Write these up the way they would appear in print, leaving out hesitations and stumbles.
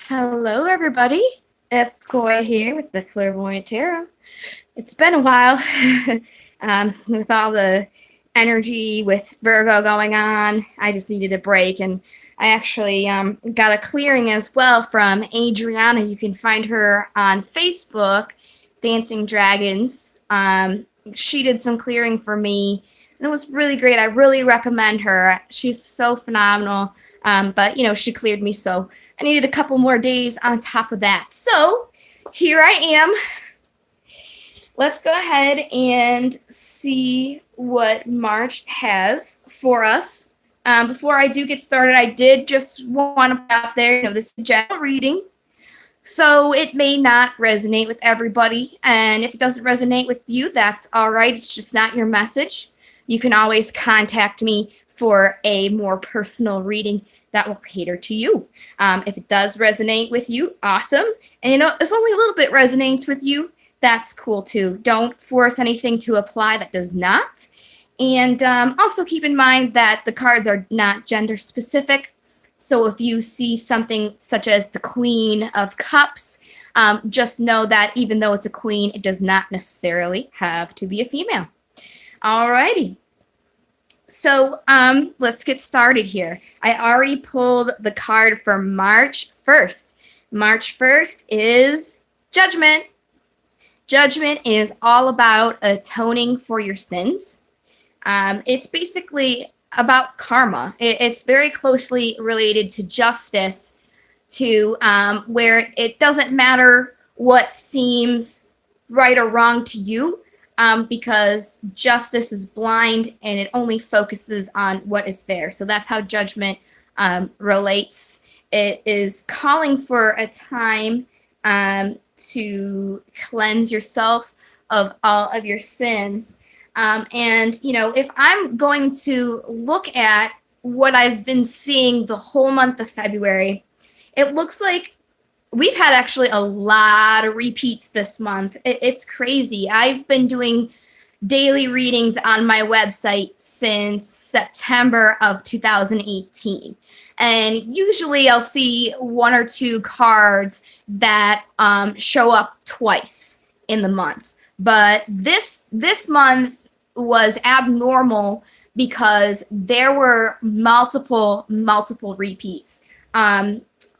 Hello, everybody. It's Koi here with the Clairvoyant Tarot. It's been a while with all the energy with Virgo going on. I just needed a break, and I actually got a clearing as well from Adriana. You can find her on Facebook, Dancing Dragons. She did some clearing for me, and it was really great. I really recommend her. She's so phenomenal. But she cleared me, so I needed a couple more days on top of that. So here I am. Let's go ahead and see what March has for us. Before I do get started, I did just want to put out there, this is a general reading, so it may not resonate with everybody. And if it doesn't resonate with you, that's all right. It's just not your message. You can always contact me for a more personal reading that will cater to you. If it does resonate with you, awesome. And if only a little bit resonates with you, that's cool too. Don't force anything to apply that does not. And also keep in mind that the cards are not gender specific. So if you see something such as the Queen of Cups, just know that even though it's a queen, it does not necessarily have to be a female. Alrighty. So let's get started here. I already pulled the card for March 1st. March 1st is Judgment. Judgment is all about atoning for your sins. It's basically about karma. It's very closely related to justice, to where it doesn't matter what seems right or wrong to you, because justice is blind and it only focuses on what is fair. So that's how judgment relates. It is calling for a time to cleanse yourself of all of your sins. And if I'm going to look at what I've been seeing the whole month of February, it looks like we've had actually a lot of repeats this month. It's crazy. I've been doing daily readings on my website since September of 2018. And usually I'll see one or two cards that show up twice in the month. But this month was abnormal because there were multiple repeats.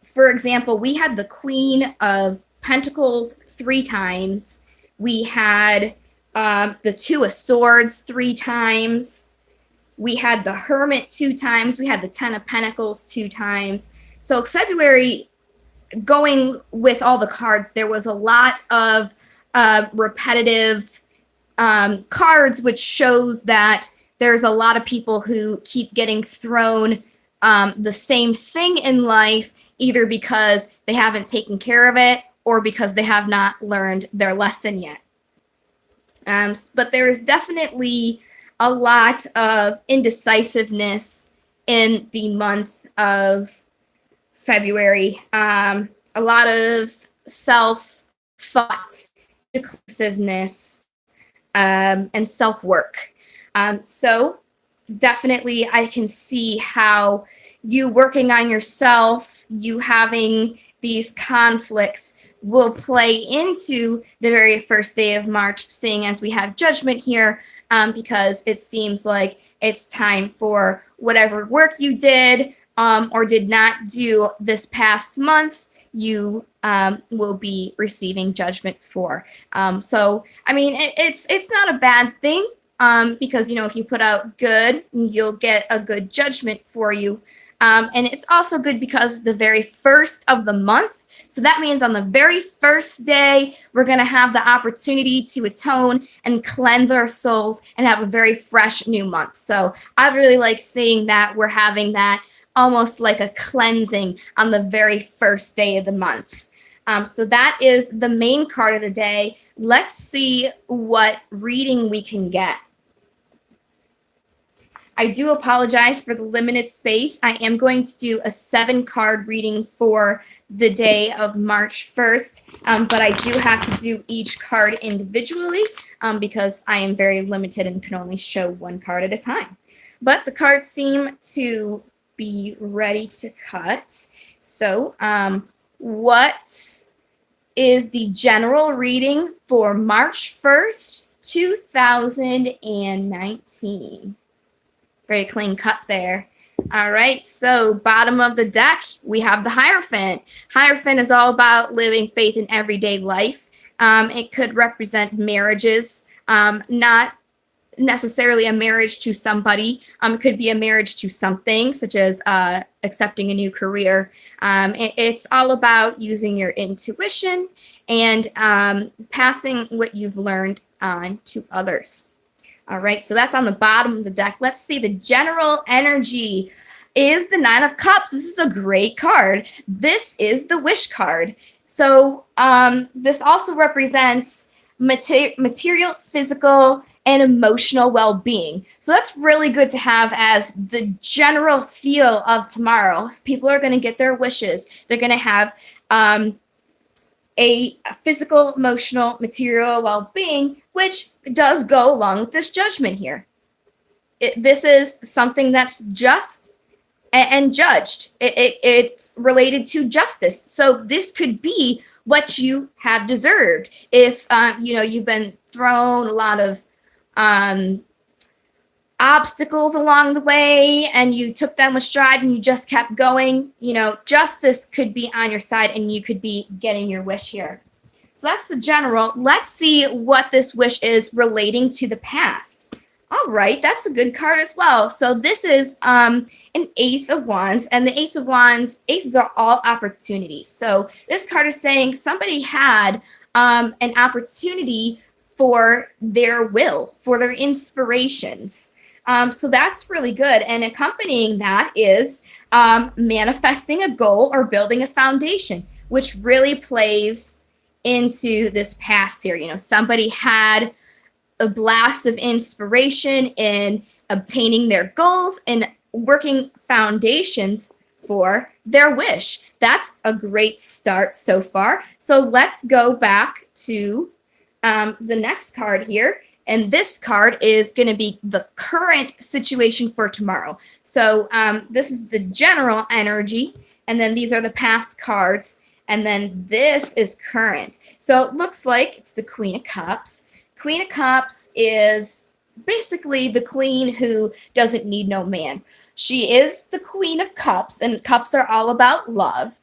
For example, we had the Queen of Pentacles 3 times. We had the Two of Swords 3 times. We had the Hermit 2 times. We had the Ten of Pentacles 2 times. So February, going with all the cards, there was a lot of repetitive cards, which shows that there's a lot of people who keep getting thrown the same thing in life, either because they haven't taken care of it or because they have not learned their lesson yet. But there is definitely a lot of indecisiveness in the month of February. A lot of self-thought, inclusiveness, and self-work. So definitely I can see how you working on yourself, you having these conflicts will play into the very first day of March, seeing as we have Judgment here, because it seems like it's time for whatever work you did or did not do this past month, you will be receiving judgment for. So, I mean, it's not a bad thing, because, if you put out good, you'll get a good judgment for you. And it's also good because the very first of the month, so that means on the very first day, we're going to have the opportunity to atone and cleanse our souls and have a very fresh new month. So I really like seeing that we're having that almost like a cleansing on the very first day of the month. So that is the main card of the day. Let's see what reading we can get. I do apologize for the limited space. I am going to do a 7-card reading for the day of March 1st, but I do have to do each card individually because I am very limited and can only show 1 card at a time. But the cards seem to be ready to cut. So what is the general reading for March 1st, 2019. Very clean cut there. All right, so bottom of the deck, we have the Hierophant. Hierophant is all about living faith in everyday life. It could represent marriages, not necessarily a marriage to somebody. It could be a marriage to something, such as accepting a new career. It's all about using your intuition and passing what you've learned on to others. All right, so that's on the bottom of the deck. Let's see, the general energy is the Nine of Cups. This is a great card. This is the wish card. So this also represents material, physical, and emotional well-being. So that's really good to have as the general feel of tomorrow. People are going to get their wishes. They're going to have a physical, emotional, material well-being, which does go along with this judgment here. This is something that's just and judged. It's related to justice. So this could be what you have deserved. If you've been thrown a lot of obstacles along the way and you took them with stride and you just kept going, justice could be on your side and you could be getting your wish here. So that's the general. Let's see what this wish is relating to the past. All right, that's a good card as well. So this is an Ace of Wands, and the Ace of Wands, aces are all opportunities. So this card is saying somebody had an opportunity for their will, for their inspirations. So that's really good. And accompanying that is manifesting a goal or building a foundation, which really plays into this past here. Somebody had a blast of inspiration in obtaining their goals and working foundations for their wish. That's a great start so far. So let's go back to the next card here. And this card is going to be the current situation for tomorrow. So this is the general energy. And then these are the past cards. And then this is current. So it looks like it's the Queen of Cups. Queen of Cups is basically the queen who doesn't need no man. She is the Queen of Cups, and cups are all about love.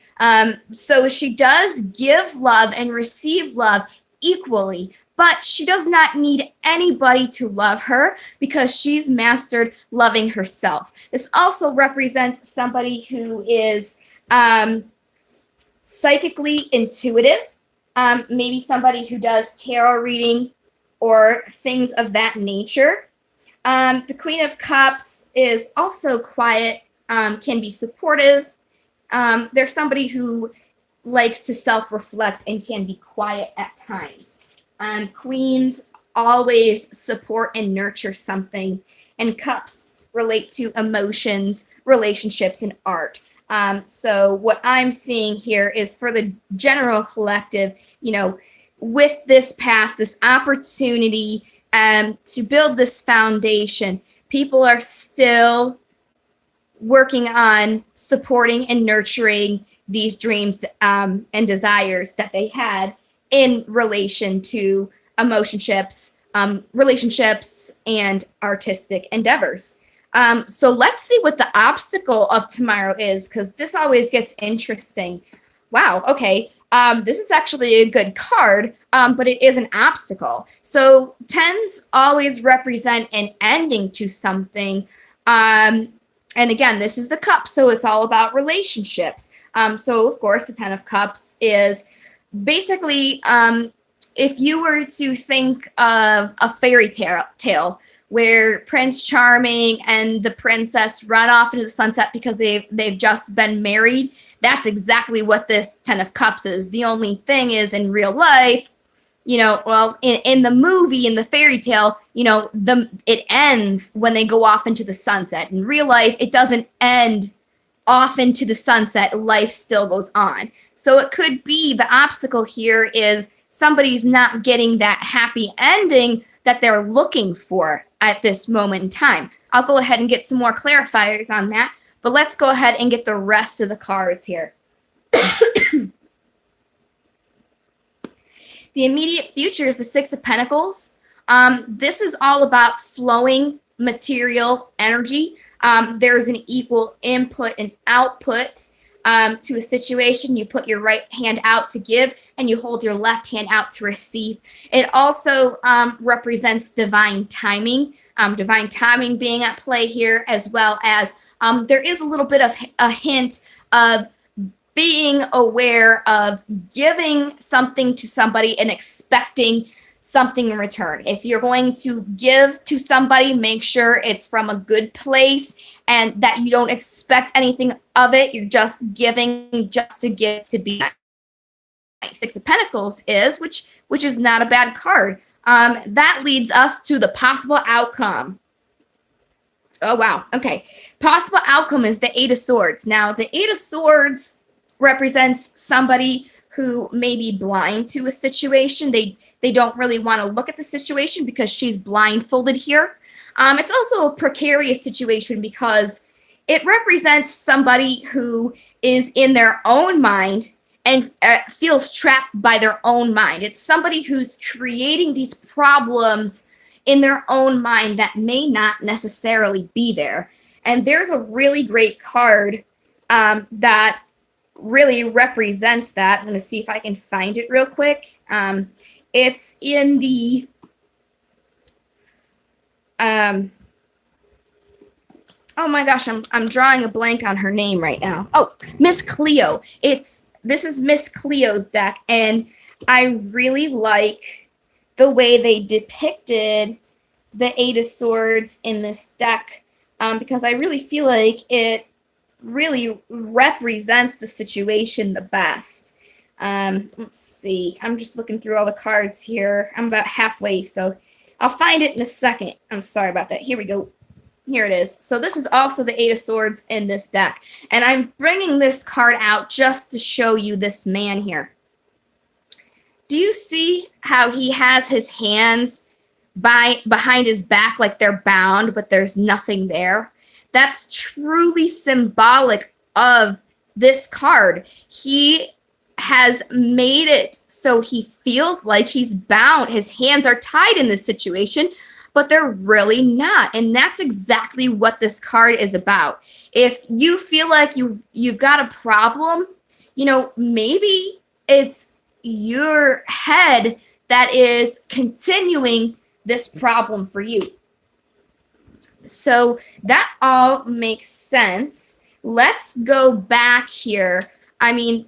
So she does give love and receive love equally, but she does not need anybody to love her because she's mastered loving herself. This also represents somebody who is psychically intuitive, maybe somebody who does tarot reading or things of that nature. The Queen of Cups is also quiet, can be supportive. There's somebody who likes to self-reflect and can be quiet at times. Queens always support and nurture something, and cups relate to emotions, relationships, and art. So what I'm seeing here is for the general collective, with this past, this opportunity to build this foundation, people are still working on supporting and nurturing these dreams and desires that they had in relation to relationships and artistic endeavors. So let's see what the obstacle of tomorrow is, because this always gets interesting. Wow, okay. This is actually a good card, but it is an obstacle. So tens always represent an ending to something. And again, this is the cup, so it's all about relationships. So of course, the Ten of Cups is basically, if you were to think of a fairy tale where Prince Charming and the princess run off into the sunset because they've just been married, that's exactly what this Ten of Cups is. The only thing is, in real life, in the movie, in the fairy tale, it ends when they go off into the sunset. In real life, it doesn't end off into the sunset. Life still goes on. So it could be the obstacle here is somebody's not getting that happy ending that they're looking for at this moment in time. I'll go ahead and get some more clarifiers on that, but let's go ahead and get the rest of the cards here. The immediate future is the Six of Pentacles. This is all about flowing material energy. There's an equal input and output to a situation. You put your right hand out to give, and you hold your left hand out to receive. It also represents divine timing being at play here, as well as there is a little bit of a hint of being aware of giving something to somebody and expecting something in return. If you're going to give to somebody, make sure it's from a good place and that you don't expect anything of it. You're just giving just to give to be nice. Six of Pentacles is, which is not a bad card. That leads us to the possible outcome. Oh, wow. Okay. Possible outcome is the Eight of Swords. Now, the Eight of Swords represents somebody who may be blind to a situation. They don't really want to look at the situation because she's blindfolded here. It's also a precarious situation because it represents somebody who is in their own mind and feels trapped by their own mind. It's somebody who's creating these problems in their own mind that may not necessarily be there. And there's a really great card that really represents that. I'm going to see if I can find it real quick. It's in the oh my gosh, I'm drawing a blank on her name right now. Oh, Miss Cleo. This is Miss Cleo's deck, and I really like the way they depicted the Eight of Swords in this deck, because I really feel like it really represents the situation the best. Let's see. I'm just looking through all the cards here. I'm about halfway, so I'll find it in a second. I'm sorry about that. Here we go. Here it is. So this is also the Eight of Swords in this deck. And I'm bringing this card out just to show you this man here. Do you see how he has his hands behind his back like they're bound, but there's nothing there? That's truly symbolic of this card. He has made it so he feels like he's bound. His hands are tied in this situation, but they're really not. And that's exactly what this card is about. If you feel like you've got a problem, maybe it's your head that is continuing this problem for you. So that all makes sense. Let's go back here. I mean,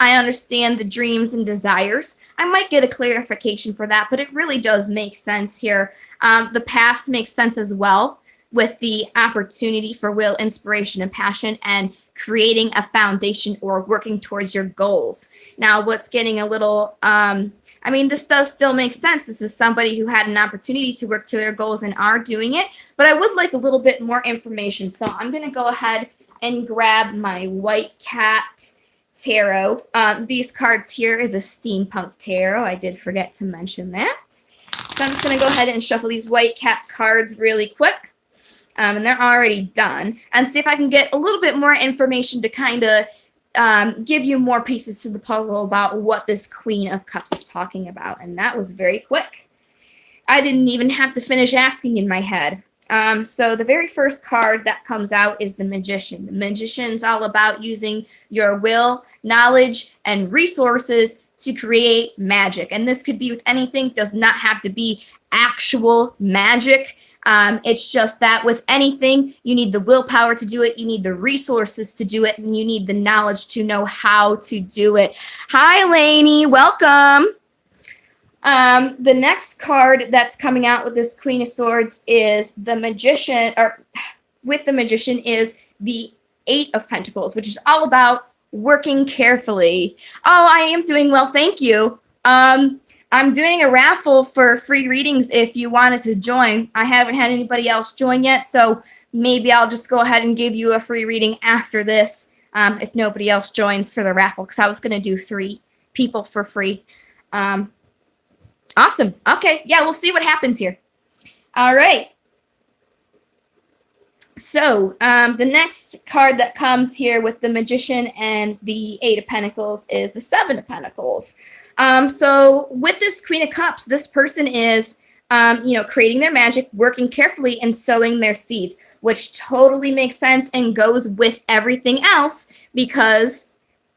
I understand the dreams and desires. I might get a clarification for that, but it really does make sense here. The past makes sense as well, with the opportunity for will, inspiration, and passion, and creating a foundation or working towards your goals. Now, what's getting a little, this does still make sense. This is somebody who had an opportunity to work to their goals and are doing it, but I would like a little bit more information. So I'm going to go ahead and grab my White Cat Tarot. These cards here is a steampunk tarot. I did forget to mention that. So I'm just going to go ahead and shuffle these White Cat cards really quick. And they're already done. And see if I can get a little bit more information to kind of give you more pieces to the puzzle about what this Queen of Cups is talking about. And that was very quick. I didn't even have to finish asking in my head. So the very first card that comes out is the Magician. The Magician's all about using your will, knowledge, and resources to create magic. And this could be with anything, does not have to be actual magic. It's just that with anything, you need the willpower to do it, you need the resources to do it, and you need the knowledge to know how to do it. Hi, Lainey. Welcome. The next card that's coming out with this Queen of Swords is the Magician, or with the Magician is the Eight of Pentacles, which is all about working carefully. Oh, I am doing well, thank you. I'm doing a raffle for free readings if you wanted to join. I haven't had anybody else join yet, so maybe I'll just go ahead and give you a free reading after this if nobody else joins for the raffle, because I was going to do 3 people for free. Awesome. Okay, yeah, we'll see what happens here. All right. So the next card that comes here with the Magician and the Eight of Pentacles is the Seven of Pentacles. So with this Queen of Cups, this person is, creating their magic, working carefully, and sowing their seeds, which totally makes sense and goes with everything else because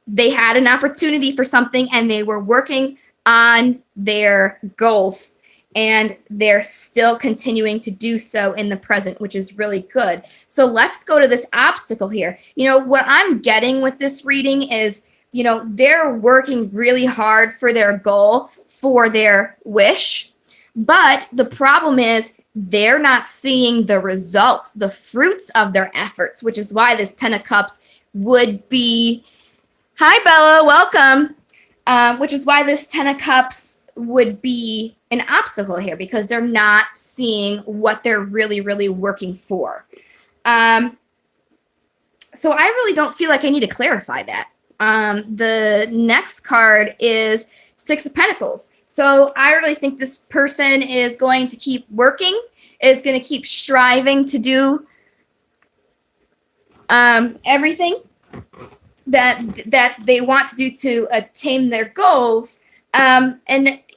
they had an opportunity for something and they were working on their goals, and they're still continuing to do so in the present, which is really good. So let's go to this obstacle here. What I'm getting with this reading is, they're working really hard for their goal, for their wish, but the problem is they're not seeing the results, the fruits of their efforts, which is why this Ten of Cups would be, hi Bella, welcome, which is why this Ten of Cups would be an obstacle here because they're not seeing what they're really, really working for. So I really don't feel like I need to clarify that. The next card is Six of Pentacles. So I really think this person is going to keep working, is going to keep striving to do everything that they want to do to attain their goals. And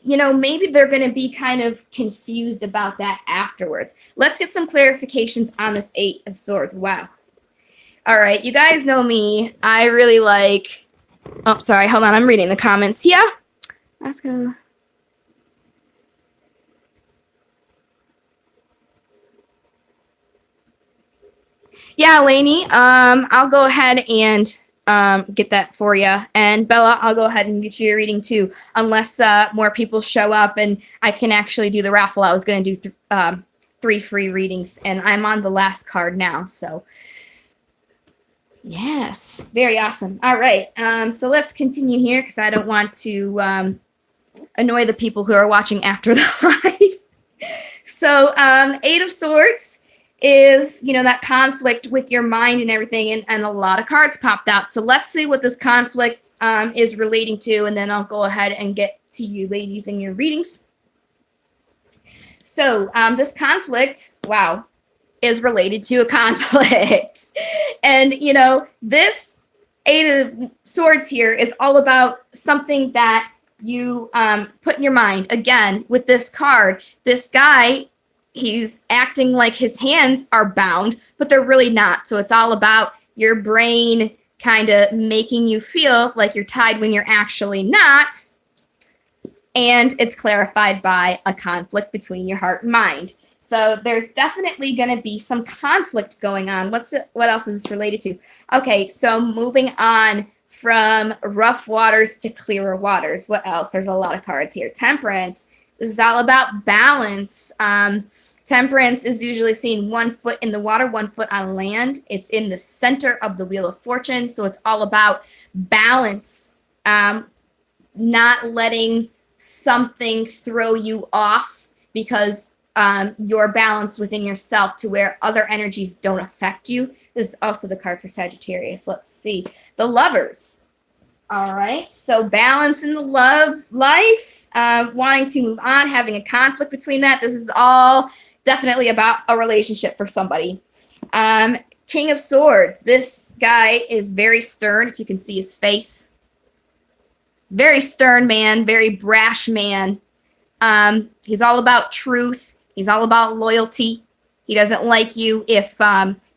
maybe they're going to be kind of confused about that afterwards. Let's get some clarifications on this Eight of Swords. Wow. All right, you guys know me. I really like... Oh, sorry. Hold on. I'm reading the comments. Yeah. Let's go. Yeah, Lainey. I'll go ahead and get that for you. And Bella, I'll go ahead and get you your reading too, unless more people show up and I can actually do the raffle. I was going to do 3 free readings, and I'm on the last card now. So, yes, very awesome. All right, so let's continue here because I don't want to annoy the people who are watching after the live. So, Eight of Swords is, that conflict with your mind and everything, and a lot of cards popped out. So let's see what this conflict is relating to, and then I'll go ahead and get to you ladies in your readings. So this conflict, wow, is related to a conflict. And, this Eight of Swords here is all about something that you put in your mind. Again, with this card, this guy, he's acting like his hands are bound, but they're really not. So it's all about your brain kind of making you feel like you're tied when you're actually not. And it's clarified by a conflict between your heart and mind. So there's definitely going to be some conflict going on. What else is this related to? Okay, so moving on from rough waters to clearer waters. What else? There's a lot of cards here. Temperance. This is all about balance. Temperance is usually seen 1 foot in the water, 1 foot on land. It's in the center of the Wheel of Fortune, so it's all about balance, not letting something throw you off because you're balanced within yourself to where other energies don't affect you. This is also the card for Sagittarius. Let's see. The Lovers. All right, so balance in the love life, wanting to move on, having a conflict between that. This is all definitely about a relationship for somebody. King of Swords. This guy is very stern, if you can see his face. Very stern man, very brash man. He's all about truth. He's all about loyalty. He doesn't like you if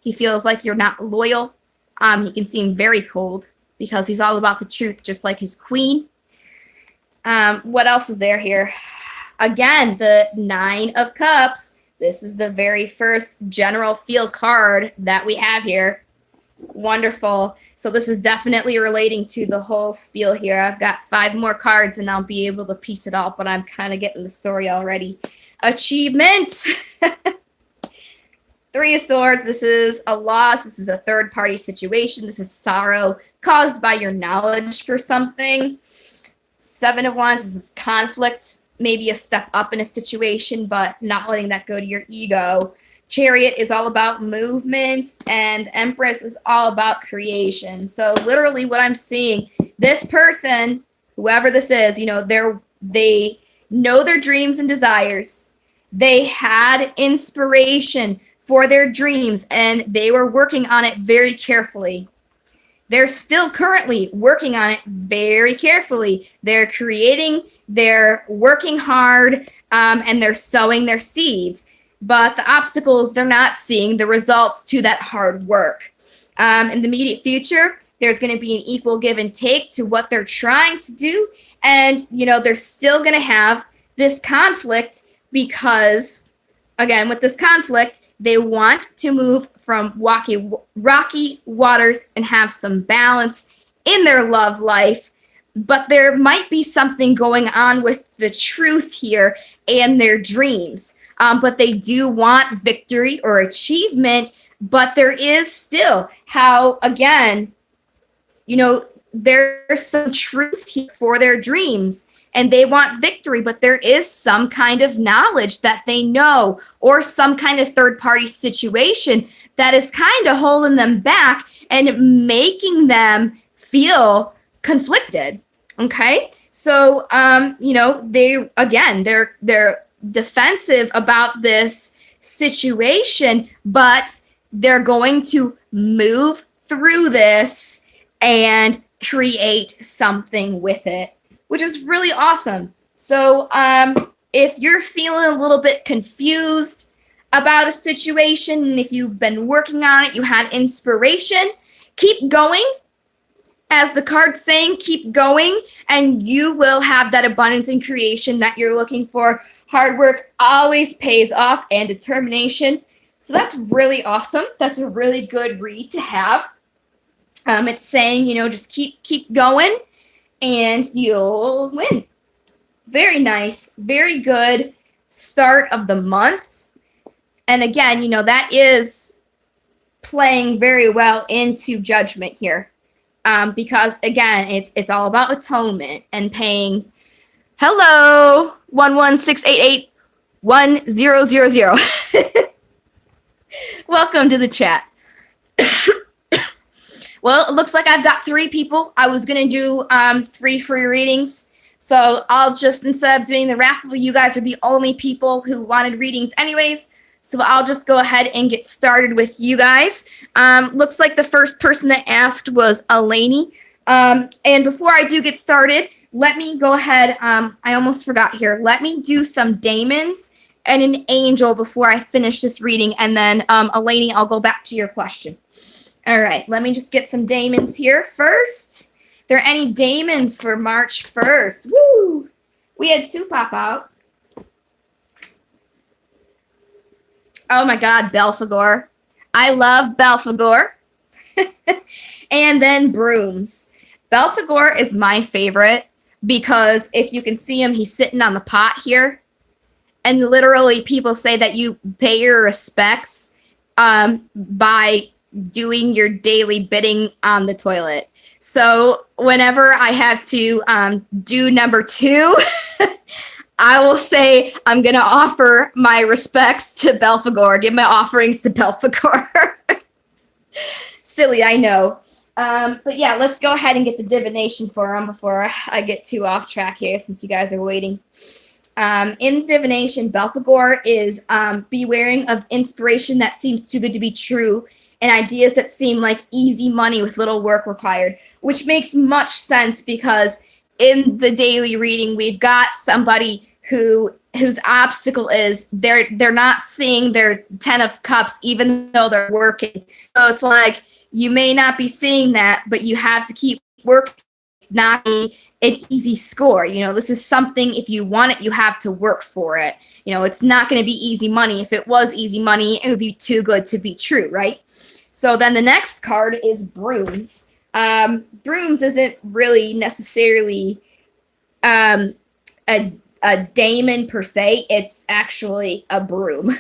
he feels like you're not loyal. He can seem very cold because he's all about the truth, just like his queen. What else is there here? Again, the Nine of Cups. This is the very first general feel card that we have here. Wonderful. So this is definitely relating to the whole spiel here. I've got 5 more cards and I'll be able to piece it all, but I'm kind of getting the story already. Achievement. 3 of Swords. This is a loss. This is a third-party situation. This is sorrow caused by your knowledge for something. 7 of Wands. This is conflict. Maybe a step up in a situation, but not letting that go to your ego. Chariot is all about movement, and Empress is all about creation. So literally what I'm seeing, this person, whoever this is, they know their dreams and desires. They had inspiration for their dreams, and they were working on it very carefully. They're still currently working on it very carefully. They're creating, they're working hard, and they're sowing their seeds. But the obstacles, they're not seeing the results to that hard work. In the immediate future, there's going to be an equal give and take to what they're trying to do. And, they're still going to have this conflict because, again, with this conflict, they want to move from rocky waters and have some balance in their love life. But there might be something going on with the truth here and their dreams. But they do want victory or achievement. But there is still how, again, there's some truth here for their dreams. And they want victory, but there is some kind of knowledge that they know or some kind of third-party situation that is kind of holding them back and making them feel conflicted. Okay? So, they're defensive about this situation, but they're going to move through this and create something with it, which is really awesome. So if you're feeling a little bit confused about a situation, and if you've been working on it, you had inspiration, keep going. As the card's saying, keep going, and you will have that abundance and creation that you're looking for. Hard work always pays off, and determination. So that's really awesome. That's a really good read to have. It's saying, just keep going, and you'll win. Very nice. Very good start of the month. And again, that is playing very well into judgment here. Because again, it's all about atonement and paying. Hello, 116881000. Welcome to the chat. Well, it looks like I've got 3 people. I was going to do 3 free readings. So I'll just, instead of doing the raffle, you guys are the only people who wanted readings anyways. So I'll just go ahead and get started with you guys. Looks like the first person that asked was Eleni. And before I do get started, let me go ahead. I almost forgot here. Let me do some daemons and an angel before I finish this reading. And then, Eleni, I'll go back to your question. All right, let me just get some daemons here first. There any daemons for March 1st? Woo! We had 2 pop out. Oh my God, Belphegor. I love Belphegor. And then brooms. Belphegor is my favorite because if you can see him, he's sitting on the pot here. And literally people say that you pay your respects by doing your daily bidding on the toilet. So whenever I have to do number 2, I will say I'm going to offer my respects to Belphegor, give my offerings to Belphegor. Silly, I know. But yeah, let's go ahead and get the divination for him before I get too off track here since you guys are waiting. In divination, Belphegor is bewaring of inspiration that seems too good to be true, and ideas that seem like easy money with little work required, which makes much sense because in the daily reading, we've got somebody whose obstacle is they're not seeing their 10 of cups even though they're working. So it's like you may not be seeing that, but you have to keep working. It's not an easy score. This is something, if you want it, you have to work for it. It's not going to be easy money. If it was easy money, it would be too good to be true, right? So then the next card is brooms. Brooms isn't really necessarily a daemon per se. It's actually a broom,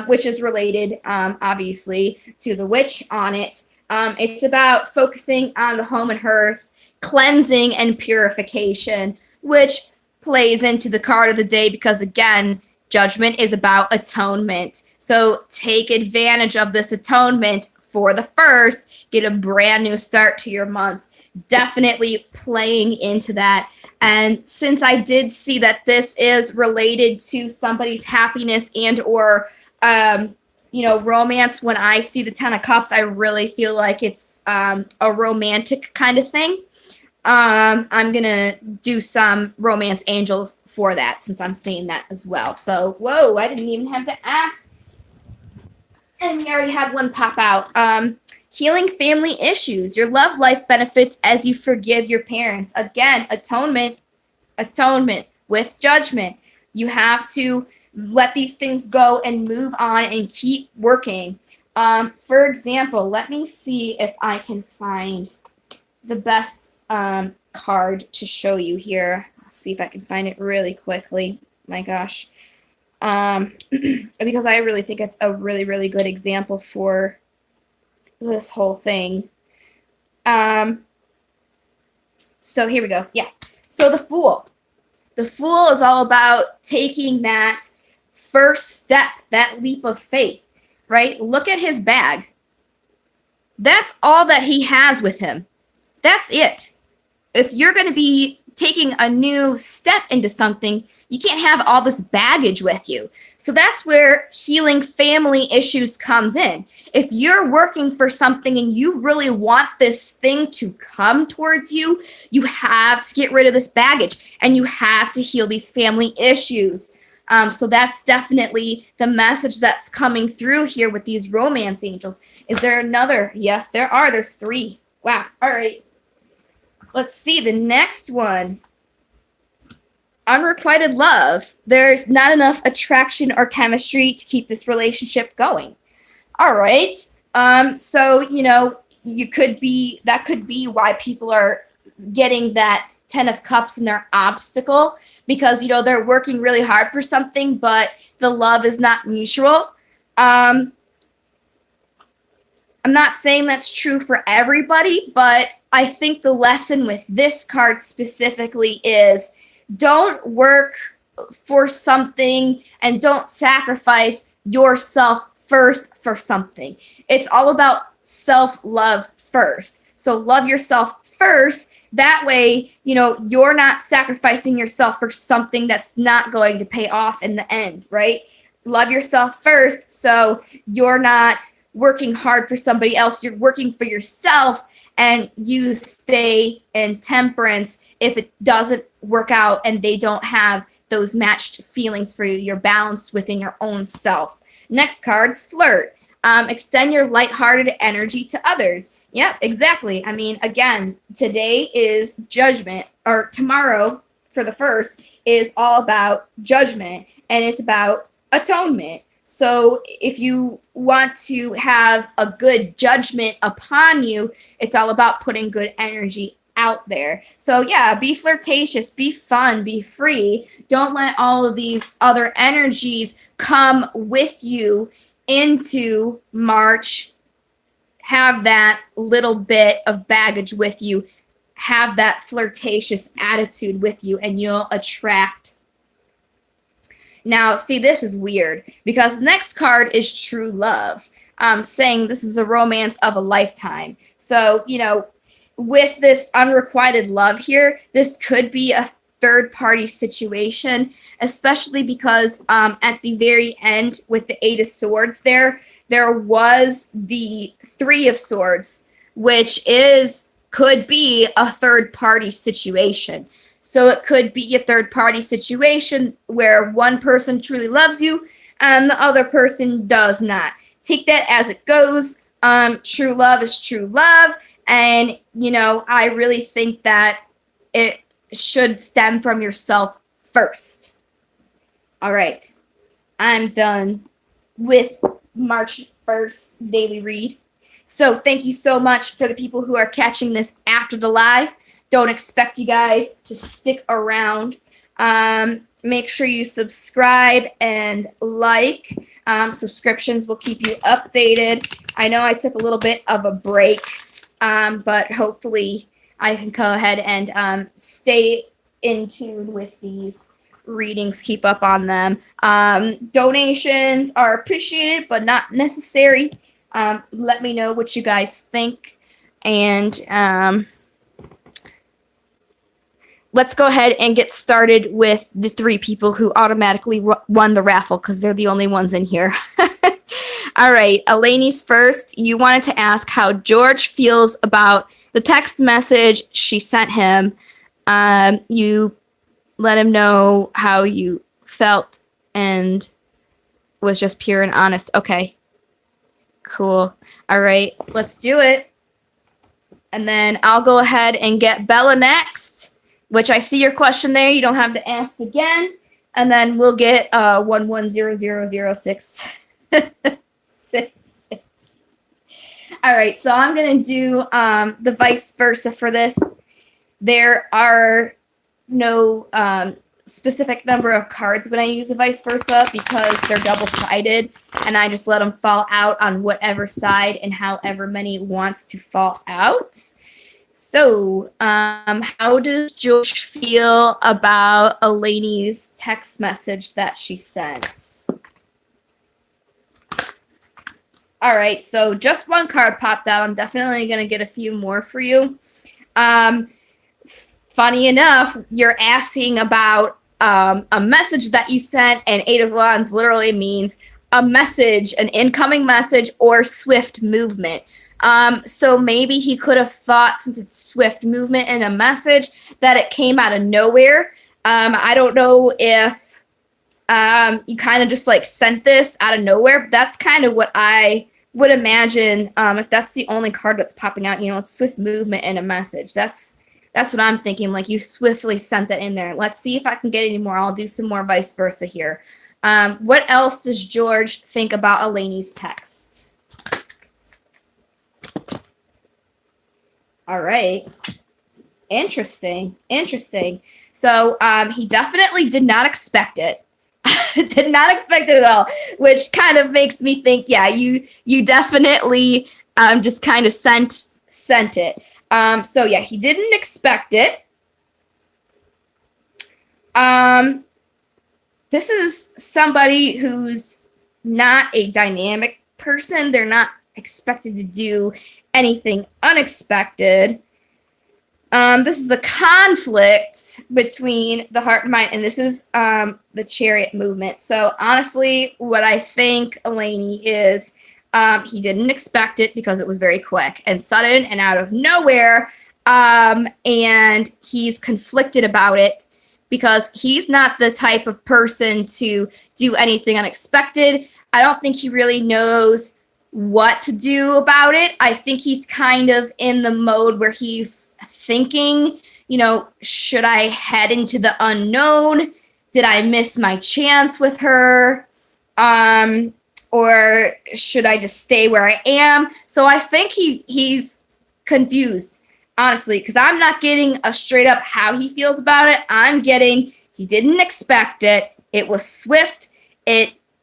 which is related, obviously, to the witch on it. It's about focusing on the home and hearth, cleansing and purification, which plays into the card of the day because, again, judgment is about atonement. So take advantage of this atonement for the first. Get a brand new start to your month. Definitely playing into that. And since I did see that this is related to somebody's happiness and or romance, when I see the Ten of Cups, I really feel like it's a romantic kind of thing. I'm going to do some romance angels for that since I'm seeing that as well. So, whoa, I didn't even have to ask. And we already had one pop out. Healing family issues. Your love life benefits as you forgive your parents. Again, atonement with judgment. You have to let these things go and move on and keep working. For example, let me see if I can find the best card to show you here. Let's see if I can find it really quickly. My gosh. Because I really think it's a really, really good example for this whole thing. So here we go. Yeah. So the Fool. The Fool is all about taking that first step, that leap of faith, right? Look at his bag. That's all that he has with him. That's it. If you're going to be taking a new step into something, you can't have all this baggage with you. So that's where healing family issues comes in. If you're working for something and you really want this thing to come towards you, you have to get rid of this baggage and you have to heal these family issues. So that's definitely the message that's coming through here with these romance angels. Is there another? Yes, there are. There's 3. Wow. All right. Let's see the next one. Unrequited love. There's not enough attraction or chemistry to keep this relationship going. All right. So, that could be why people are getting that 10 of Cups in their obstacle, because, they're working really hard for something, but the love is not mutual. I'm not saying that's true for everybody, but I think the lesson with this card specifically is don't work for something and don't sacrifice yourself first for something. It's all about self-love first. So love yourself first. That way, you're not sacrificing yourself for something that's not going to pay off in the end, right? Love yourself first, so you're not working hard for somebody else. You're working for yourself, and you stay in temperance if it doesn't work out and they don't have those matched feelings for you. You're balanced within your own self. Next card's Flirt. Extend your lighthearted energy to others. Yeah, exactly. I mean, again, today is judgment, or tomorrow for the 1st is all about judgment, and it's about atonement. So if you want to have a good judgment upon you, it's all about putting good energy out there. So yeah, be flirtatious, be fun, be free. Don't let all of these other energies come with you into March. Have that little bit of baggage with you. Have that flirtatious attitude with you, and you'll attract. Now, see, this is weird because the next card is True Love, saying this is a romance of a lifetime. So, with this unrequited love here, this could be a third-party situation, especially because at the very end with the 8 of Swords there was the 3 of Swords, which could be a third-party situation. So it could be a third-party situation where one person truly loves you and the other person does not. Take that as it goes. True love is true love. And, I really think that it should stem from yourself first. All right. I'm done with March 1st daily read. So thank you so much for the people who are catching this after the live. Don't expect you guys to stick around. Make sure you subscribe and like. Subscriptions will keep you updated. I know I took a little bit of a break, but hopefully I can go ahead and stay in tune with these readings, keep up on them. Donations are appreciated, but not necessary. Let me know what you guys think. And let's go ahead and get started with the 3 people who automatically won the raffle because they're the only ones in here. All right, Elaine's first. You wanted to ask how George feels about the text message she sent him. You let him know how you felt and was just pure and honest. Okay, cool. All right, let's do it. And then I'll go ahead and get Bella next, which I see your question there. You don't have to ask again. And then we'll get 110006. All right, so I'm going to do the vice versa for this. There are no specific number of cards when I use the vice versa because they're double-sided, and I just let them fall out on whatever side and however many wants to fall out. So, how does George feel about Elaine's text message that she sent? All right, so just one card popped out. I'm definitely going to get a few more for you. Funny enough, you're asking about a message that you sent, and Eight of Wands literally means a message, an incoming message, or swift movement. So maybe he could have thought, since it's swift movement and a message, that it came out of nowhere. I don't know if you kind of just like sent this out of nowhere, but that's kind of what I would imagine. If that's the only card that's popping out, it's swift movement and a message. That's what I'm thinking. Like, you swiftly sent that in there. Let's see if I can get any more. I'll do some more vice versa here. What else does George think about Elaine's text? All right. Interesting. So he definitely did not expect it. Did not expect it at all, which kind of makes me think, yeah, you definitely just kind of sent it. So yeah, he didn't expect it. This is somebody who's not a dynamic person. They're not expected to do anything unexpected. This is a conflict between the heart and mind, and this is the Chariot movement. So honestly, what I think Elaine is, he didn't expect it because it was very quick and sudden and out of nowhere, and he's conflicted about it because he's not the type of person to do anything unexpected. I don't think he really knows what to do about it. I think he's kind of in the mode where he's thinking, should I head into the unknown? Did I miss my chance with her? Or should I just stay where I am? So I think he's confused, honestly, because I'm not getting a straight up how he feels about it. I'm getting he didn't expect it. It was swift.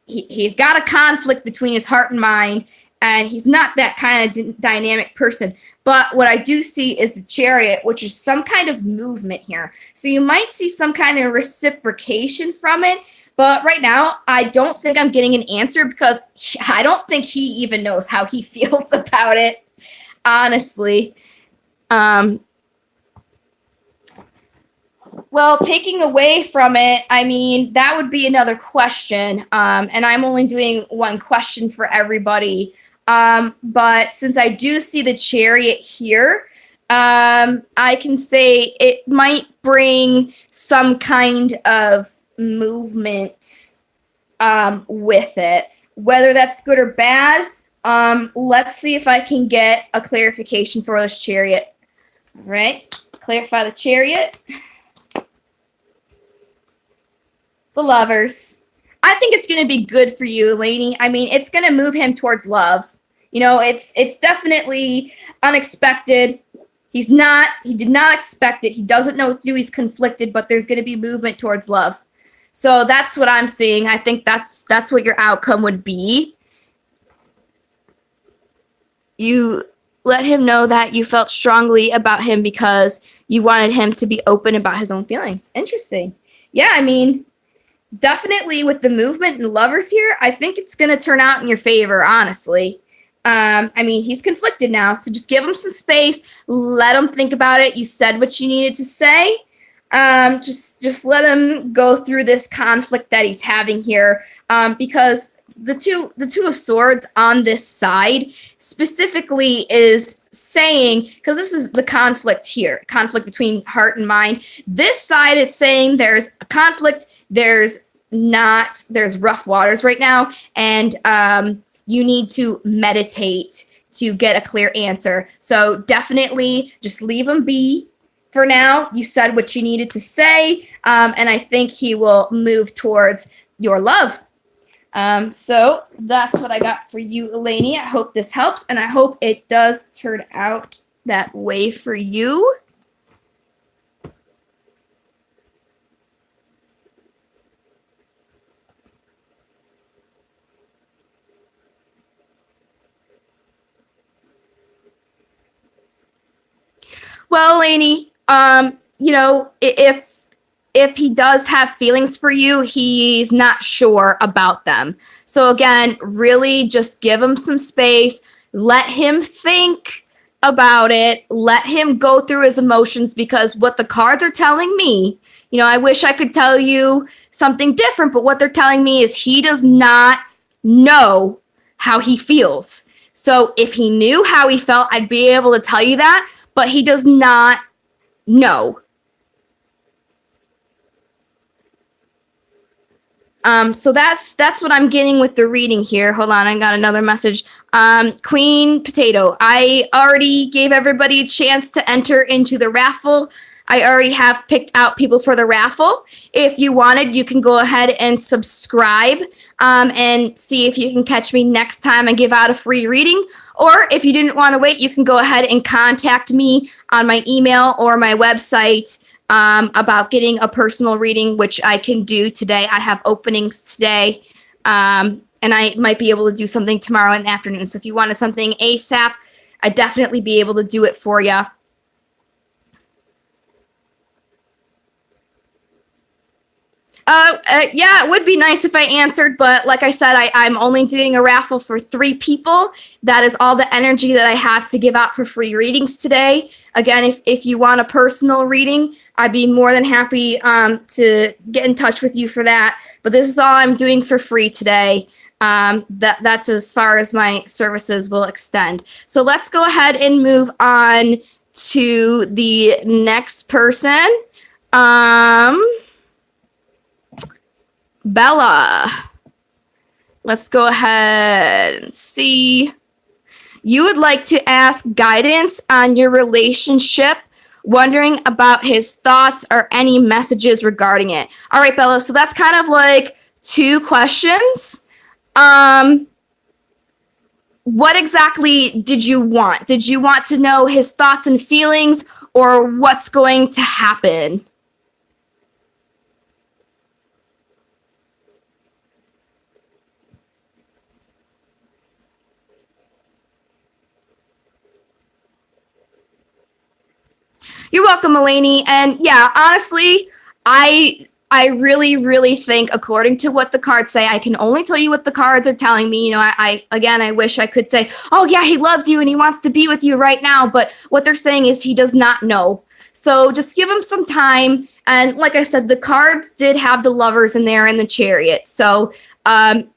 He's got a conflict between his heart and mind, and he's not that kind of dynamic person. But what I do see is the Chariot, which is some kind of movement here. So you might see some kind of reciprocation from it. But right now, I don't think I'm getting an answer because I don't think he even knows how he feels about it, honestly. Well, taking away from it, I mean, that would be another question. And I'm only doing one question for everybody. But since I do see the Chariot here, I can say it might bring some kind of movement with it. Whether that's good or bad, let's see if I can get a clarification for this Chariot. All right, clarify the Chariot. The Lovers. I think it's going to be good for you, Lainey. I mean, it's going to move him towards love. It's definitely unexpected. He did not expect it. He doesn't know what to do. He's conflicted, but there's going to be movement towards love. So that's what I'm seeing. I think that's what your outcome would be. You let him know that you felt strongly about him because you wanted him to be open about his own feelings. Interesting. Yeah, I mean, definitely with the movement and Lovers here, I think it's going to turn out in your favor, honestly. I mean, he's conflicted now, so just give him some space. Let him think about it. You said what you needed to say. Just let him go through this conflict that he's having here, because the two of swords on this side specifically is saying, because this is the conflict here, conflict between heart and mind. This side, it's saying there's a conflict, there's rough waters right now, and you need to meditate to get a clear answer. So definitely just leave him be for now. You said what you needed to say, and I think he will move towards your love. So that's what I got for you, Eleni. I hope this helps, and I hope it does turn out that way for you. Well, Lainey, if he does have feelings for you, he's not sure about them. So again, really just give him some space, let him think about it, let him go through his emotions, because what the cards are telling me, I wish I could tell you something different, but what they're telling me is he does not know how he feels. So if he knew how he felt, I'd be able to tell you that, but he does not know. So that's what I'm getting with the reading here. Hold on, I got another message. Queen Potato, I already gave everybody a chance to enter into the raffle. I already have picked out people for the raffle. If you wanted, you can go ahead and subscribe and see if you can catch me next time I give out a free reading. Or if you didn't want to wait, you can go ahead and contact me on my email or my website about getting a personal reading, which I can do today. I have openings today, and I might be able to do something tomorrow in the afternoon. So if you wanted something ASAP, I'd definitely be able to do it for you. Yeah, it would be nice if I answered, but like I said, I'm only doing a raffle for 3 people. That is all the energy that I have to give out for free readings today. Again, if you want a personal reading, I'd be more than happy to get in touch with you for that. But this is all I'm doing for free today. That's as far as my services will extend. So let's go ahead and move on to the next person. Bella, let's go ahead and see. You would like to ask guidance on your relationship, wondering about his thoughts or any messages regarding it. All right, Bella, so that's kind of like 2 questions. What exactly did you want? Did you want to know his thoughts and feelings, or what's going to happen? You're welcome, Eleni. And yeah, honestly, I really, really think, according to what the cards say, I can only tell you what the cards are telling me. I wish I could say, oh yeah, he loves you and he wants to be with you right now. But what they're saying is he does not know. So just give him some time. And like I said, the cards did have the lovers in there and the chariot. So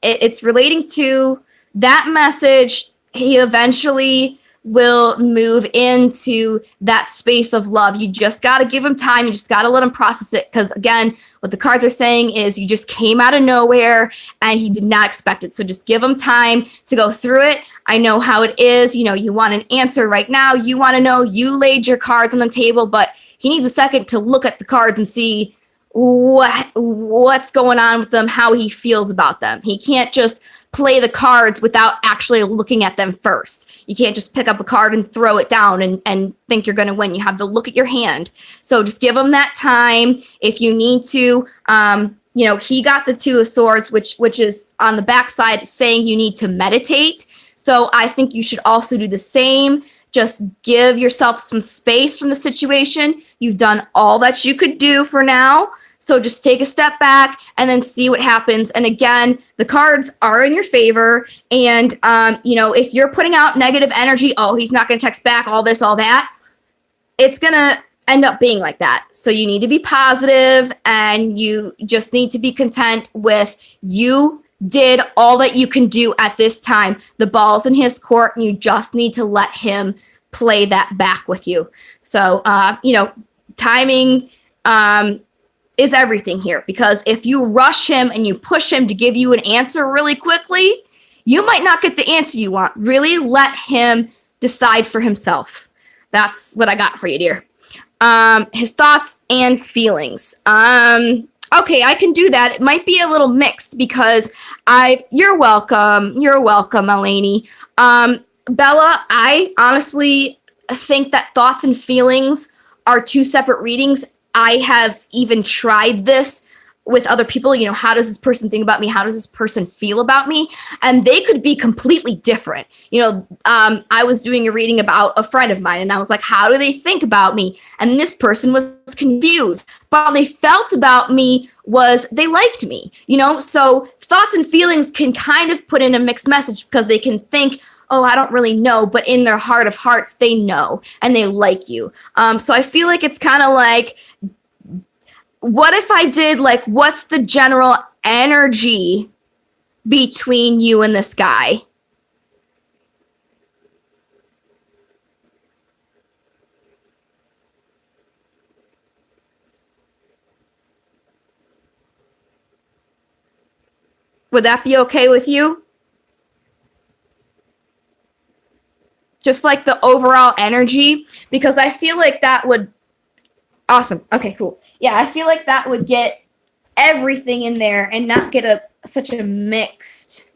it's relating to that message. He eventually will move into that space of love. You just got to give him time. You just got to let him process it. Because again, what the cards are saying is you just came out of nowhere and he did not expect it. So just give him time to go through it. I know how it is. You want an answer right now. You want to know, you laid your cards on the table, but he needs a second to look at the cards and see what's going on with them, how he feels about them. He can't just play the cards without actually looking at them first. You can't just pick up a card and throw it down and think you're going to win. You have to look at your hand. So just give him that time. If you need to, he got the 2 of Swords, which is on the backside saying you need to meditate. So I think you should also do the same. Just give yourself some space from the situation. You've done all that you could do for now. So just take a step back and then see what happens. And again, the cards are in your favor. And, if you're putting out negative energy, oh, he's not going to text back, all this, all that, it's going to end up being like that. So you need to be positive, and you just need to be content with you did all that you can do at this time. The ball's in his court, and you just need to let him play that back with you. So, timing is everything here, because if you rush him and you push him to give you an answer really quickly, you might not get the answer you want. Really let him decide for himself. That's what I got for you, dear. His thoughts and feelings. Okay, I can do that. It might be a little mixed because you're welcome, Eleni. Bella, I honestly think that thoughts and feelings are two separate readings. I have even tried this with other people. How does this person think about me? How does this person feel about me? And they could be completely different. I was doing a reading about a friend of mine, and I was like, how do they think about me? And this person was confused. But how they felt about me was they liked me. So thoughts and feelings can kind of put in a mixed message, because they can think, oh, I don't really know, but in their heart of hearts, they know and they like you. So I feel like it's kind of like, what if I did, like, what's the general energy between you and this guy? Would that be okay with you? Just like the overall energy, because I feel like that would, awesome. Okay, cool. Yeah, I feel like that would get everything in there and not get such a mixed.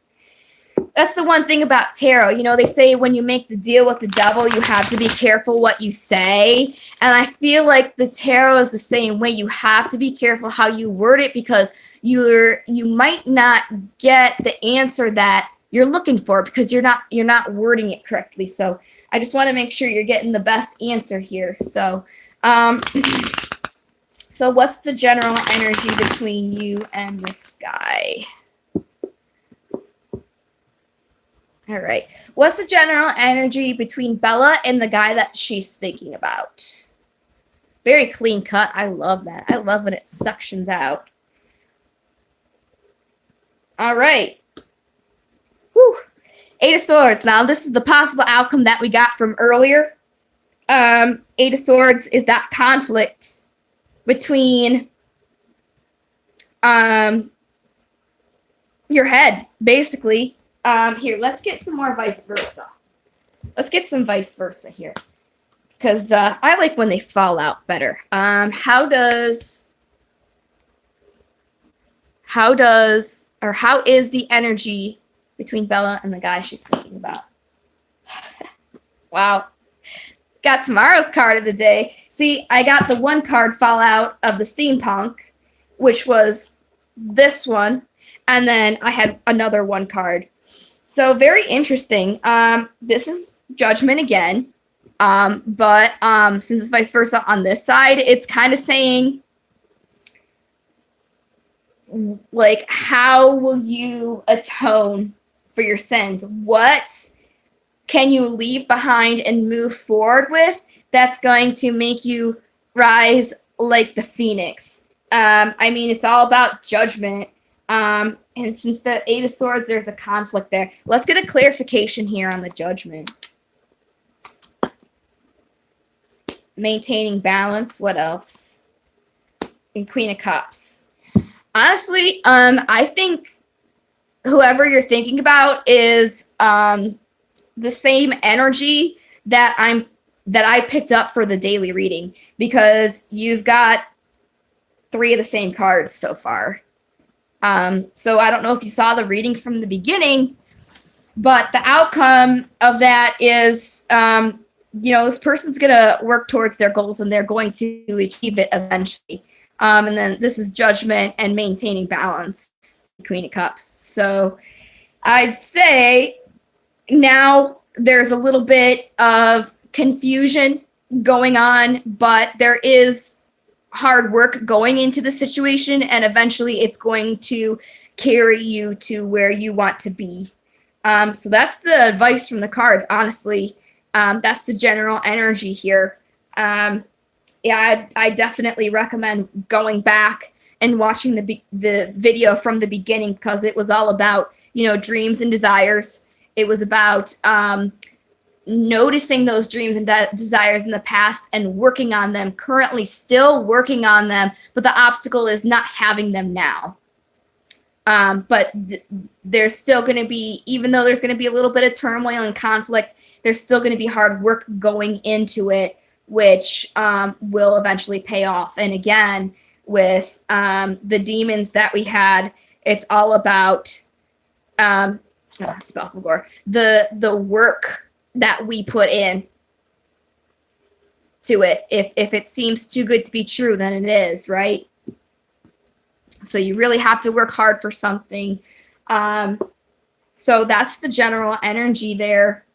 That's the one thing about tarot. They say when you make the deal with the devil, you have to be careful what you say. And I feel like the tarot is the same way. You have to be careful how you word it, because you might not get the answer that you're looking for, because you're not wording it correctly. So I just want to make sure you're getting the best answer here. So so what's the general energy between you and this guy? All right. What's the general energy between Bella and the guy that she's thinking about? Very clean cut. I love that. I love when it suctions out. All right. Whew. Eight of Swords. Now, this is the possible outcome that we got from earlier. Eight of Swords is that conflict between your head, basically. Here, let's get some more vice versa. Let's get some vice versa here, because I like when they fall out better. How is the energy between Bella and the guy she's thinking about? Wow. Got tomorrow's card of the day. See, I got the one card fall out of the steampunk, which was this one, and then I had another one card. So very interesting. This is Judgment again, but since it's vice versa on this side, it's kind of saying, like, how will you atone for your sins? What can you leave behind and move forward with that's going to make you rise like the phoenix? It's all about judgment. And since the Eight of Swords, there's a conflict there. Let's get a clarification here on the judgment. Maintaining balance. What else? And Queen of Cups. Honestly, I think whoever you're thinking about is the same energy that I picked up for the daily reading, because you've got 3 of the same cards so far. So I don't know if you saw the reading from the beginning, but the outcome of that is, this person's going to work towards their goals and they're going to achieve it eventually. And then this is judgment and maintaining balance, Queen of Cups. So I'd say now there's a little bit of confusion going on, but there is hard work going into the situation, and eventually it's going to carry you to where you want to be. So that's the advice from the cards, honestly. That's the general energy here. I definitely recommend going back and watching the video from the beginning, because it was all about, you know, dreams and desires. It was about noticing those dreams and desires in the past and working on them, currently still working on them, but the obstacle is not having them now. But there's still going to be, even though there's going to be a little bit of turmoil and conflict, there's still going to be hard work going into it, which will eventually pay off. And again, with the demons that we had, it's all about it's Belphegor, the work that we put in to it. If it seems too good to be true, then it is, right? So you really have to work hard for something. So that's the general energy there.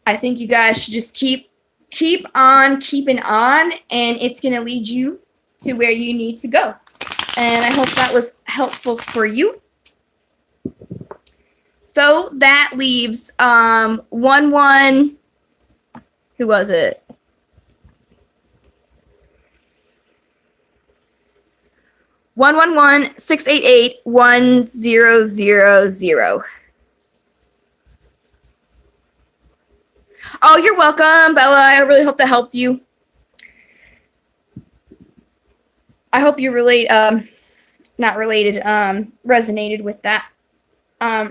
I think you guys should just keep on keeping on, and it's going to lead you to where you need to go. And I hope that was helpful for you. So that leaves 1-1. Who was it? 111-688-1000. Oh, you're welcome, Bella. I really hope that helped you. I hope you resonated with that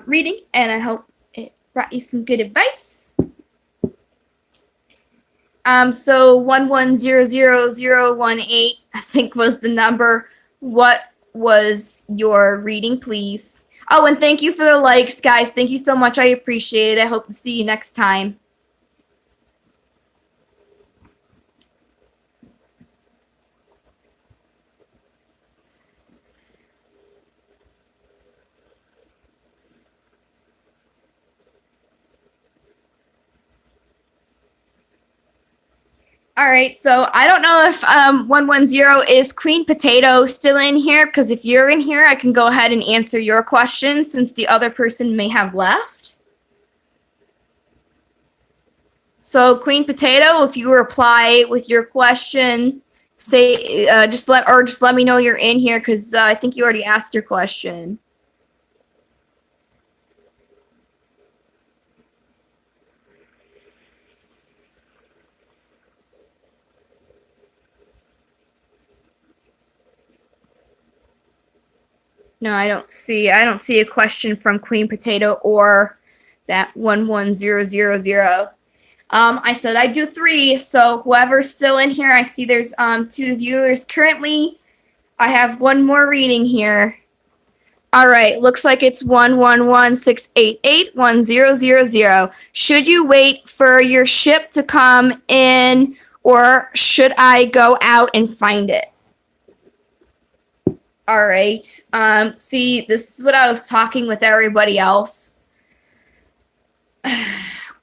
reading, and I hope it brought you some good advice. So 1100018, I think, was the number. What was your reading, please? Oh, and thank you for the likes, guys. Thank you so much. I appreciate it. I hope to see you next time. All right, so I don't know if 110 is Queen Potato still in here, because if you're in here, I can go ahead and answer your question since the other person may have left. So Queen Potato, if you reply with your question, say just let me know you're in here, because I think you already asked your question. No, I don't see a question from Queen Potato or that 11000. I said I'd do 3, so whoever's still in here, I see there's 2 viewers currently. I have one more reading here. All right, looks like it's 111-688-1000. Should you wait for your ship to come in, or should I go out and find it? All right. See, this is what I was talking with everybody else.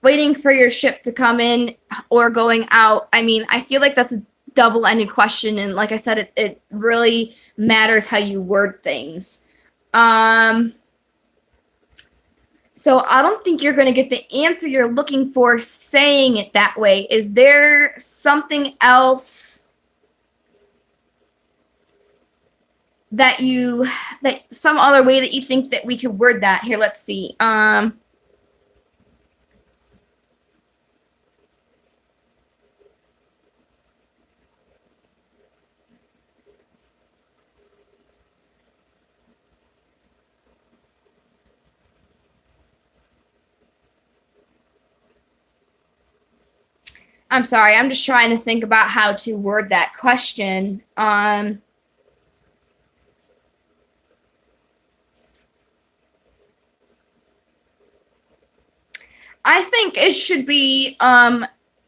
Waiting for your ship to come in or going out. I mean, I feel like that's a double-ended question, and like I said, it really matters how you word things. So I don't think you're going to get the answer you're looking for saying it that way. Is there something else that some other way that you think that we could word that? Here, let's see. I'm sorry, I'm just trying to think about how to word that question. I think it should be,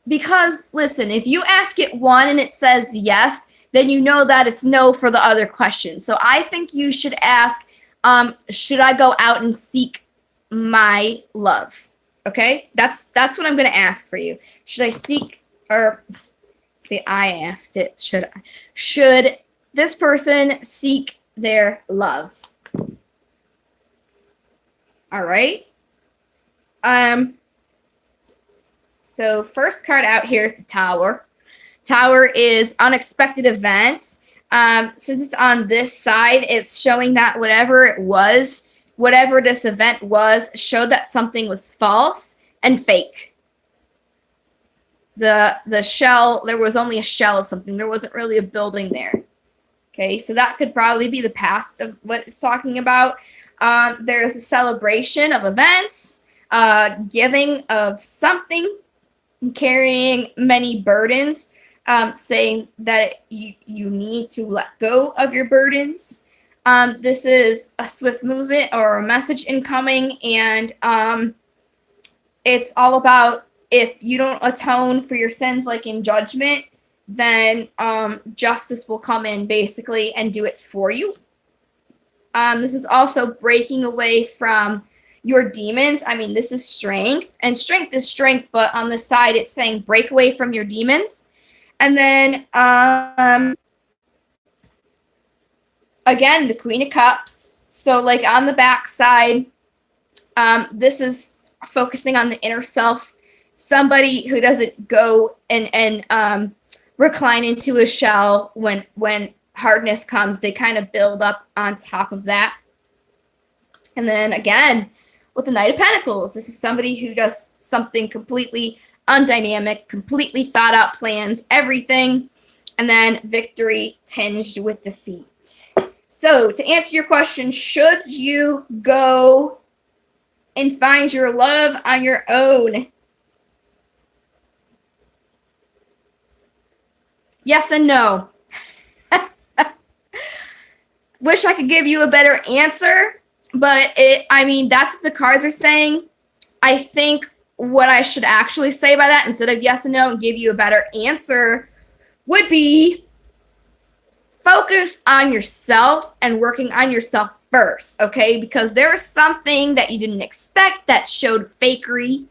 because, listen, if you ask it one and it says yes, then you know that it's no for the other question. So I think you should ask, should I go out and seek my love? Okay? That's what I'm going to ask for you. Should I seek, or, see, I asked it, should this person seek their love? All right? So first card out here is the Tower. Tower is unexpected event. Since it's on this side, it's showing that whatever it was, whatever this event was, showed that something was false and fake. The shell, there was only a shell of something. There wasn't really a building there. Okay, so that could probably be the past of what it's talking about. There's a celebration of events, giving of something, carrying many burdens, saying that you need to let go of your burdens. This is a swift movement or a message incoming, and it's all about if you don't atone for your sins, like in judgment, then justice will come in basically and do it for you. This is also breaking away from your demons. I mean, this is strength, and strength is strength, but on the side it's saying break away from your demons. And then again, the Queen of Cups. So like on the back side, this is focusing on the inner self. Somebody who doesn't go and recline into a shell when hardness comes. They kind of build up on top of that. And then again, with the Knight of Pentacles, this is somebody who does something completely undynamic, completely thought out plans, everything. And then victory tinged with defeat. So to answer your question, should you go and find your love on your own? Yes and no. Wish I could give you a better answer, but I mean, that's what the cards are saying. I think what I should actually say by that, instead of yes and no and give you a better answer, would be focus on yourself and working on yourself first, okay? Because there was something that you didn't expect that showed fakery.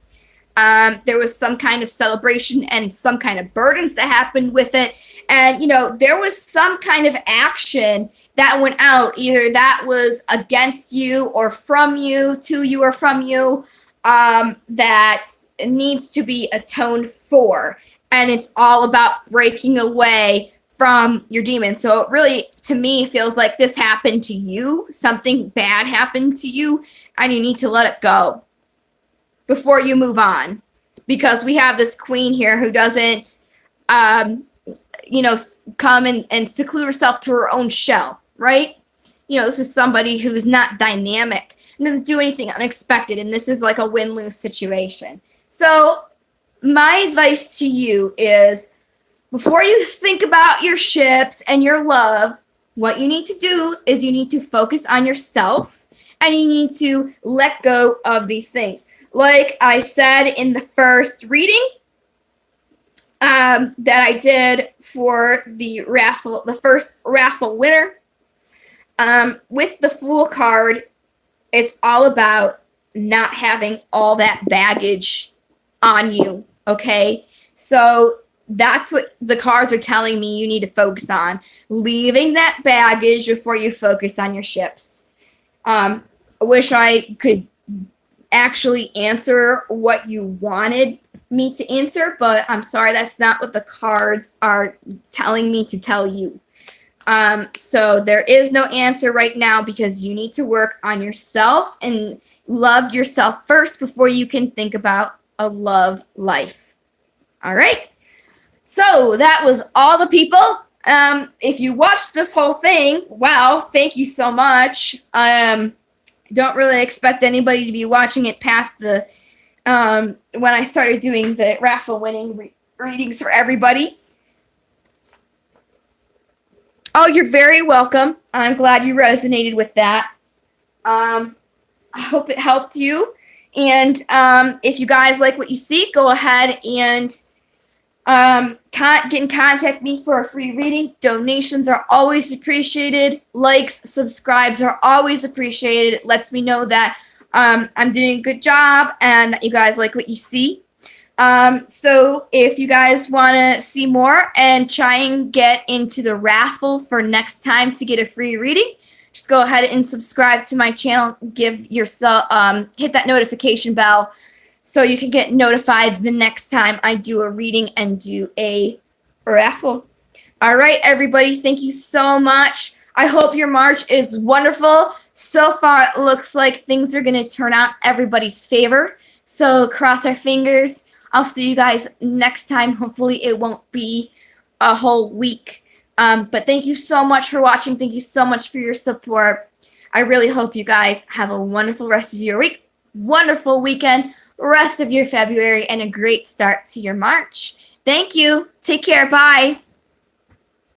There was some kind of celebration and some kind of burdens that happened with it. And, you know, there was some kind of action that went out. Either that was against you or from you, to you or from you, that needs to be atoned for. And it's all about breaking away from your demons. So it really, to me, feels like this happened to you. Something bad happened to you, and you need to let it go before you move on. Because we have this queen here who doesn't, come and seclude herself to her own shell, right? You know, this is somebody who's not dynamic and doesn't do anything unexpected, and this is like a win-lose situation. So my advice to you is, before you think about your ships and your love, what you need to do is you need to focus on yourself, and you need to let go of these things. Like I said in the first reading that I did for the raffle, the first raffle winner, with the Fool card, it's all about not having all that baggage on you, okay? So that's what the cards are telling me you need to focus on. Leaving that baggage before you focus on your ships. I wish I could actually answer what you wanted me to answer, but I'm sorry, that's not what the cards are telling me to tell you. So there is no answer right now, because you need to work on yourself and love yourself first before you can think about a love life. All right. So that was all the people. If you watched this whole thing, wow, thank you so much. Don't really expect anybody to be watching it past the when I started doing the raffle winning readings for everybody. Oh, you're very welcome. I'm glad you resonated with that. I hope it helped you. And if you guys like what you see, go ahead and get in contact with me for a free reading. Donations are always appreciated. Likes, subscribes are always appreciated. It lets me know that I'm doing a good job and that you guys like what you see. So if you guys want to see more and try and get into the raffle for next time to get a free reading, just go ahead and subscribe to my channel. Give yourself, hit that notification bell so you can get notified the next time I do a reading and do a raffle. All right, everybody, thank you so much. I hope your March is wonderful. So far, it looks like things are going to turn out everybody's favor. So cross our fingers. I'll see you guys next time. Hopefully, it won't be a whole week. But thank you so much for watching. Thank you so much for your support. I really hope you guys have a wonderful rest of your week, wonderful weekend, rest of your February, and a great start to your March. Thank you. Take care. Bye.